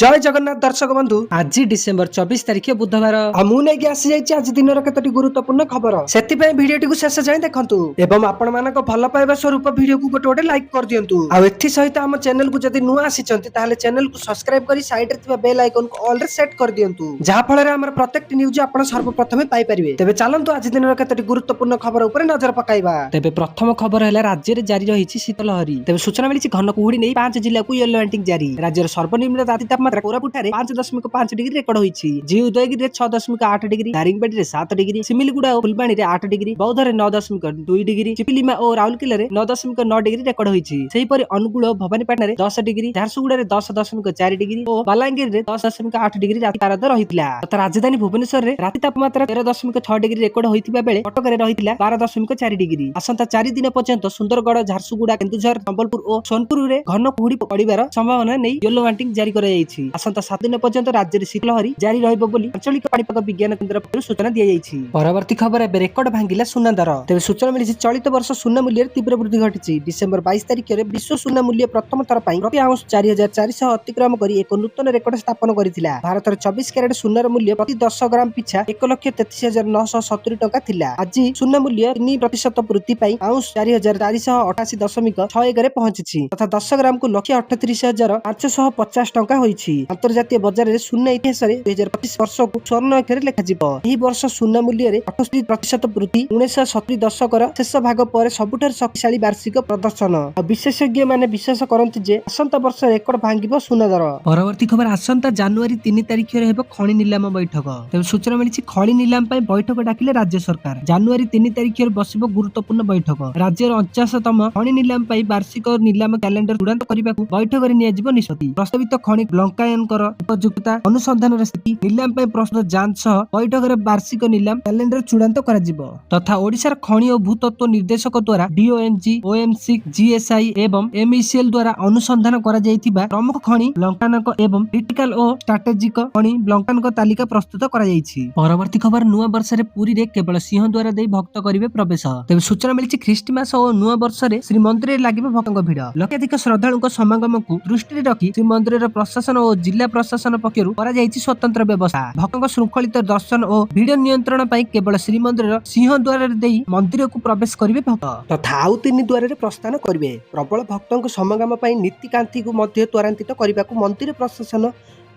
जय जगन्नाथ दर्शक बंधु आज डिसेम्बर 24 तारिख बुधवार मुझे आसी जाइए आज दिन केतोटी गुरुत्वपूर्ण खबर से भिडियोटी को शेष जाए देखंतु एवं आपण मानक भल पाइबा स्वरूप वीडियो को गोटे गोटे लाइक कर दियंतु आ एथि सहित हम चैनल को जदि नुआ आसीचंती ताले चैनल को सब्सक्राइब करी साइड रे थिबा बेल आइकन को ऑल रे सेट कर दियंतु जहा फल रे हमर प्रत्येक न्यूज आपण सर्वप्रथम पाई परिबे। तेबे चलंतु आज दिन केतोटी गुरुत्वपूर्ण खबर ऊपर नजर पकाइबा। तेबे प्रथम खबर है राज्य रे जारी रहिछि शीतलहरी। तेबे सूचना मिलिछि घन कुहुडी नै 5 जिल्ला को येलो वार्निंग जारी। राज्यर सर्वनिम्न राति तापमात्रा कोरापुट रे 5.5 डिग्री रेकर्ड होईछि। जी उदयगिरी रे 6.8 डिग्री, दारिंगबाड़ी रे 7 डिग्री, सिमिलगुड़ा और फुलबाणी रे 8 डिग्री, बौद्ध रे 9.2 डिग्री, चिपिलिमा और राउरकेला रे 9.9 डिग्री रेकर्ड होईछि। सेही परि अनुगुळ और भवानीपाटना रे 10 डिग्री, झारसुगुड़ा रे 10.4 डिग्री और बलांगीर रे 10.8 डिग्री राति पारद रहितला। तथा राजधानी भुवनेश्वर रे राति तापमात्रा 13.6 डिग्री रेकर्ड होइतिबा बेले कटक रे रहितला 12.4 डिग्री। आसंता 4 दिन पर्यंत सुंदरगढ़, झारसुगुड़ा, केन्दुझर, संबलपुर और सोनपुर रे घन कुहुडी पड़िबार संभावना नै येलो वार्निंग जारी करा जायछि। आसंता 7 दिन पर्यंत राज्य रे शीतलहरी जारी रहइबो बोली आंचलिक पाणीपाग विज्ञान केन्द्र पक्षरु सूचना दिया जायछि। परवर्ती खबर एबे रेकर्ड भांगिला सुना दर। तेबे सूचना मिलिछि चलित वर्ष सुना मूल्य तीव्र वृद्धि घटिछि। डिसेंबर 22 तारिख रे विश्व सुना मूल्य प्रथम थर पई प्रति आउंस 4400 अतिक्रम करी एक नूतन रेकर्ड स्थापन करिथिला। भारतर 24 कैरेट सुनार मूल्य प्रति 10 ग्राम पिछा 1,33,970 टका थिला। आज सुना मूल्य 3% वृद्धि पाई आउंस 4488.61 रे पहुंचिछि तथा 10 ग्राम को 1,38,550 टका होईछि। अंतर्जातीय बाजार रे सुना इतिहास रे 2025 वर्ष को स्वर्ण अक्षर लेखाजिबो। एही वर्ष सुना मूल्य रे 68% वृद्धि 1970 दशकर शेष भाग पर सबुठार शक्तिशाली वार्षिक प्रदर्शन। विशेषज्ञ माने विश्वास करନ୍ତି जे आसंता वर्ष रेकर्ड भांगिबो सुना दर। परवर्ती खबर आसंता जनवरी 3 तारिख रे हेबो खणी निलाम बैठक। तेबे सूचना मिलिछि खणी निलाम पई बैठक डाकिले राज्य सरकार। जनवरी 3 तारिख रे बसिबो गुरुत्वपूर्ण बैठक। राज्यर 49तम खणी निलाम पई वार्षिक निलाम कैलेंडर चूड़ांत करबाकू बैठक रे नियाजिबो निष्पत्ति। प्रस्तावित खणी ब्लंकायनकर उपयुक्तता अनुसंधान रे स्थिति निलाम पई प्रश्न जांच सह बैठक रे वार्षिक निलाम कैलेंडर चूड़ांत कराजिबो तथा ओडिशार खणी और भूतत्व निर्देशक द्वारा डीओएनजी, ओएमसी, जीएसआई एवं एमईसीएल द्वारा अनुसंधान करा जायथिबा प्रमुख खणी ब्लंकानक एवं क्रिटिकल और स्ट्रैटेजिक खणी ब्लंकानक तालिका प्रस्तुत करा जायछि। परवर्ती खबर नुआ वर्ष रे पुरी रे केवल सिंह द्वारा देई भक्त करिवे प्रवेश। तेबे सूचना मिलिछि ख्रीष्टमास और नुआ वर्ष रे श्री मंदिर रे लागिबो भक्तक भिड़। लक्षाधिक श्रद्धालुक समागम को दृष्टि रे रखी श्री मंदिर रे प्रशासन और जिला प्रशासन पक्षरु करा जायछि स्वतंत्र व्यवस्था। भक्तक श्रृंखलित दर्शन और भिड़ नियंत्रण पई केवल श्रीमंदिर सिंह द्वार देई मंदिर को प्रवेश करिवे भक्त तथा आउ 3 द्वार रे प्रस्थान करिवे। प्रबल भक्तक समागम पई नीतिकांति को मध्य त्वरान्वित करिबाकू मंदिर प्रशासन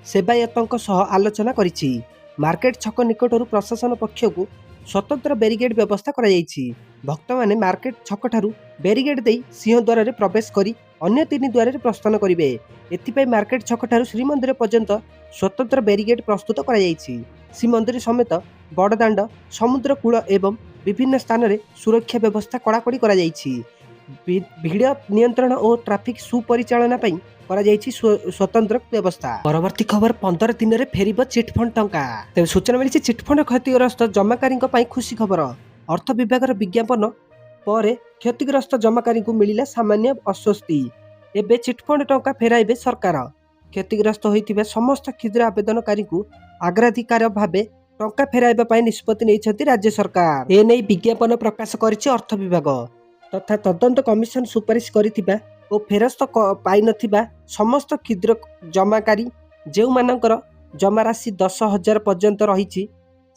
सेवायतक सह आलोचना करिछि। मार्केट छक निकटरू प्रशासन पक्षकू स्वतंत्र बेरिगेड व्यवस्था करा जायछि। भक्त माने मार्केट छक ठारू बेरिगेड देई सिंह द्वार रे प्रवेश करी अन्य 3 द्वार रे प्रस्थान करिवे। एथिपई मार्केट छक ठारू श्रीमंदिर पर्यंत स्वतंत्र बेरिगेड प्रस्तुत करा जायछि। श्रीमंदिर समेत बड़दाण्ड, समुद्र कूल एवं विभिन्न स्थान रे सुरक्षा व्यवस्था कड़ाकड़ी करा जायछि। भिड़ नियंत्रण और ट्रैफिक सुपरिचालना पई करा जायछि स्वतंत्र व्यवस्था। परवर्ती खबर 15 दिन रे फेरिबो चिटफंड टंका। तेबे सूचना मिलिछि चिटफंड क्षतिग्रस्त जमाकारीक पई खुशी खबर। अर्थ विभागर विज्ञापन पर क्षतिग्रस्त जमाकारी को मिलिला सामान्य आश्वस्ति। एबे चिटफंड टंका फेराइबे सरकार। क्षतिग्रस्त होइतिबा समस्त क्षुद्र आवेदनकारी को अग्राधिकार भाबे टंका फेराइबा पई निष्पत्ति नेइछथि राज्य सरकार। ए नै विज्ञापन प्रकाश करिछि अर्थ विभाग तथा तदंत कमिशन सुपारिश करिथिबा ओ फेरस्त पाई नथिबा समस्त क्षुद्र जमाकारी जेउ मानकर जमा राशि 10,000 पर्यंत रहिछि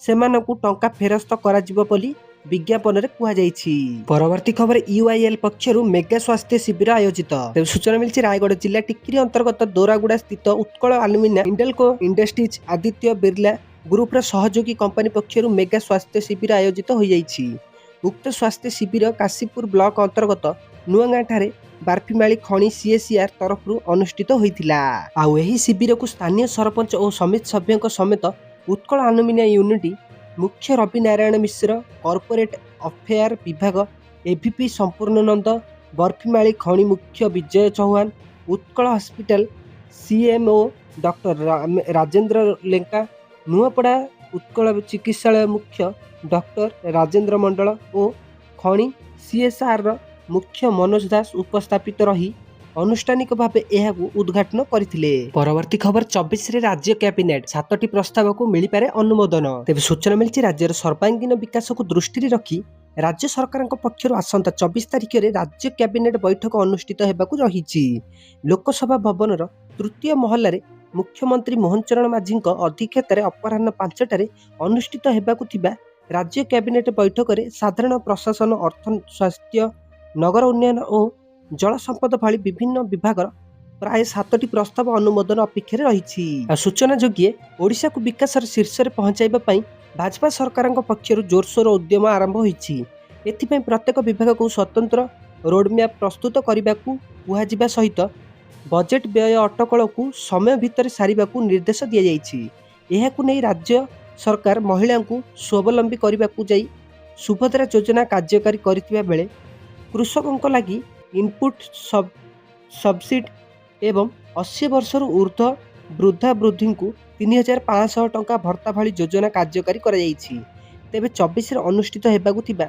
सेमानकु टंका फेरस्त कराजिबो बोली विज्ञापन रे कुहा जायछि। परवर्ती खबर यूआईएल पक्षरु मेगा स्वास्थ्य शिविर आयोजित। तेबे सूचना मिलिछि रायगढ़ जिला टिक्री अंतर्गत दोरागुड़ा स्थित Utkal aluminium Indalco industries Aditya Birla group र सहयोगी कंपनी पक्षरु मेगा स्वास्थ्य शिविर आयोजित होई जायछि। उक्त स्वास्थ्य शिविर काशीपुर ब्लॉक अंतर्गत नुआगां ठारे बारफीमाली खणी सीएससीआर तरफ अनुष्ठित होइथिला। आउ एही शिविर को स्थानीय सरपंच और समिति सभ्यक समेत उत्कल अलुमिनियम यूनिट मुख्य रवि नारायण मिश्र, कॉर्पोरेट अफेयर विभाग एवीपी संपूर्णानंद, बर्फीमाली खणी मुख्य Vijay Chauhan, Utkal hospital CMO doctor Rajendra Lenka, Nuapada Utkal चिकित्सालय मुख्य डॉक्टर राजेंद्र मंडल और खणी सीएसआर मुख्य मनोज दास उपस्थापित रही अनुष्ठानिक भावे एहाकू उद्घाटन करथिले। परवर्ती खबर 24 रे राज्य कैबिनेट 7टी प्रस्ताव को मिली पारे अनुमोदन। तेबे सूचना मिलिछि राज्यर सर्वांगीन विकास को दृष्टि रखी राज्य सरकार पक्षर आसंता 24 तारिख रे राज्य कैबिनेट बैठक अनुष्ठित हेबाकू रहिछि। लोकसभा भवन तृतीय महल ମୁଖ୍ୟମନ୍ତ୍ରୀ ମୋହନ ଚରଣ ମାଝୀଙ୍କ ଅଧ୍ୟକ୍ଷତାରେ ଅପରାହ୍ନ 5ଟାରେ ଅନୁଷ୍ଠିତ ହେବାକୁ ଥିବା ରାଜ୍ୟ କ୍ୟାବିନେଟ ବୈଠକରେ ସାଧାରଣ ପ୍ରଶାସନ, ଅର୍ଥ, ସ୍ୱାସ୍ଥ୍ୟ, ନଗର ଉନ୍ନୟନ ଓ ଜଳ ସମ୍ପଦ ଭଳି ବିଭିନ୍ନ ବିଭାଗର ପ୍ରାୟ 7ଟି ପ୍ରସ୍ତାବ ଅନୁମୋଦନ ଅପେକ୍ଷାରେ ରହିଛି। ସୂଚନାଯୋଗ୍ୟ, ଓଡ଼ିଶାକୁ ବିକାଶର ଶୀର୍ଷରେ ପହଞ୍ଚାଇବା ପାଇଁ ଭାଜପା ସରକାରଙ୍କ ପକ୍ଷରୁ ଜୋରସୋର ଉଦ୍ୟମ ଆରମ୍ଭ ହୋଇଛି। ଏଥିପାଇଁ ପ୍ରତ୍ୟେକ ବିଭାଗକୁ ସ୍ୱତନ୍ତ୍ର ରୋଡମ୍ୟାପ୍ ପ୍ରସ୍ତୁତ କରିବାକୁ କୁହାଯିବା ସହିତ ବଜେଟ୍ ବ୍ୟୟ ଅଟକଳକୁ ସମୟ ଭିତରେ ସାରିବାକୁ ନିର୍ଦ୍ଦେଶ ଦିଆଯାଇଛି। ଏହାକୁ ନେଇ ରାଜ୍ୟ ସରକାର ମହିଳାଙ୍କୁ ସ୍ୱାବଲମ୍ବୀ କରିବାକୁ ଯାଇ ସୁଭଦ୍ରା ଯୋଜନା କାର୍ଯ୍ୟକାରୀ କରିଥିବା ବେଳେ କୃଷକଙ୍କ ଲାଗି ଇନପୁଟ୍ ସବସିଡି ଏବଂ 80 ବର୍ଷରୁ ଉର୍ଦ୍ଧ୍ୱ ବୃଦ୍ଧାବୃଦ୍ଧିଙ୍କୁ 3,500 ଟଙ୍କା ଭତ୍ତା ଭଳି ଯୋଜନା କାର୍ଯ୍ୟକାରୀ କରାଯାଇଛି। ତେବେ 24ରେ ଅନୁଷ୍ଠିତ ହେବାକୁ ଥିବା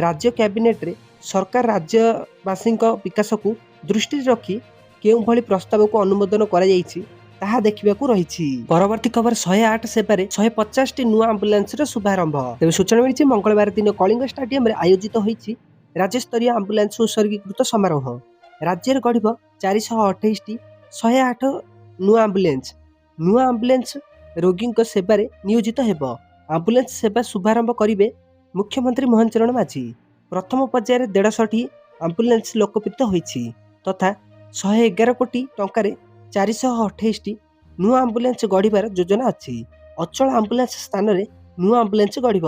ରାଜ୍ୟ କ୍ୟାବିନେଟରେ ସରକାର ରାଜ୍ୟବାସୀଙ୍କ ବିକାଶକୁ ଦୃଷ୍ଟିରେ ରଖି କେଉଁଭଳି ପ୍ରସ୍ତାବକୁ ଅନୁମୋଦନ କରାଯାଇଛି ତାହା ଦେଖିବାକୁ ରହିଛି। ପରବର୍ତ୍ତୀ ଖବର, 108 ସେବାରେ 150ଟି ନୂଆ ଆମ୍ବୁଲାନ୍ସର ଶୁଭାରମ୍ଭ। ତେବେ ସୂଚନା ମିଳିଛି, ମଙ୍ଗଳବାର ଦିନ କଳିଙ୍ଗ ଷ୍ଟାଡିୟମରେ ଆୟୋଜିତ ହୋଇଛି ରାଜ୍ୟସ୍ତରୀୟ ଆମ୍ବୁଲାନ୍ସ ଉତ୍ସର୍ଗୀକୃତ ସମାରୋହ। ରାଜ୍ୟରେ ଗଢ଼ିବ 428ଟି 108 ନୂଆ ଆମ୍ବୁଲାନ୍ସ। ନୂଆ ଆମ୍ବୁଲାନ୍ସ ରୋଗୀଙ୍କ ସେବାରେ ନିୟୋଜିତ ହେବ। ଆମ୍ବୁଲାନ୍ସ ସେବା ଶୁଭାରମ୍ଭ କରିବେ ମୁଖ୍ୟମନ୍ତ୍ରୀ ମୋହନ ଚରଣ ମାଝୀ। ପ୍ରଥମ ପର୍ଯ୍ୟାୟରେ 150ଟି ଆମ୍ବୁଲାନ୍ସ ଲୋକପ୍ରିୟ ହୋଇଛି ତଥା 111 କୋଟି ଟଙ୍କାରେ 428ଟି ନୂଆ ଆମ୍ବୁଲାନ୍ସ ଗଢ଼ିବାର ଯୋଜନା ଅଛି। ଅଚଳ ଆମ୍ବୁଲାନ୍ସ ସ୍ଥାନରେ ନୂଆ ଆମ୍ବୁଲାନ୍ସ ଗଢ଼ିବ।